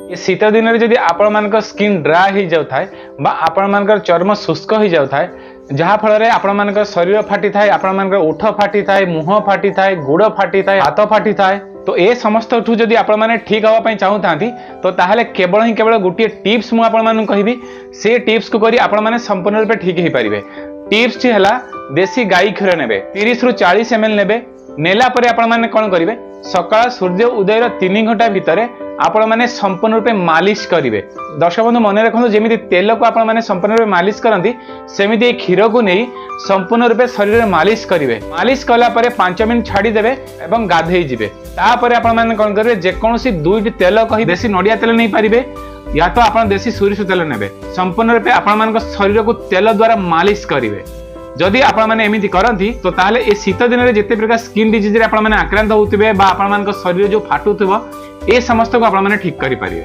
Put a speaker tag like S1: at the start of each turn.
S1: ये शीत दिन में जदि आपण स्किन ड्राई हो जाए आपण चर्म शुष्क हो जाए जहाँ फल आपण शरीर फाटी थाए आपण ओठ फाटी थाए मुह फाटी थाए गोड़ फाटी थाए हाथ फाटी थाए तो ये समस्त जदि आपण ठीक हाँपाई चाहूता तो ताहले केवल ही केवल गोटे टिप्स मुझे कहबी से टिप्स को करी आपण मैंने संपूर्ण रूप ठीक हो पारे। टिप्स टी है देसी गाई क्षीर ने 30 ରୁ 40 ml ने नेला परे आपण माने कौन करिवे सकाळ सूर्य उदयर 3 घंटा भितर आपण माने संपूर्ण रूपे मालिश करिवे। दर्शक बंधु मन रखु जमी तेल को आपण माने संपूर्ण रूपे मालिश करती सेमिति क्षीर को नहीं संपूर्ण रूपे शरीर में मालिश करिवे। मालिश कला परे 5 मिनिट छाड़ी देबे एवं गाधेई जिवे। तापरे आपण माने कोन करिवे जेकोसी दुईटी तेल कहि देसी नडिया तेल नहीं पारिबे या तो आपण देसी सोरिष तेल नेबे संपूर्ण रूपे आपण मान शरीर को तेल द्वारा मालिश करिवे। जदि आपण माने एमिति करंती तो ताहले ए शीत दिन में जेते प्रकार स्किन डिजीज रे आपण माने आक्रांत होउतिबे बा आपण मान शरीर जो फाटुथिबो ए समस्त को आपण माने ठीक करि पारिबे।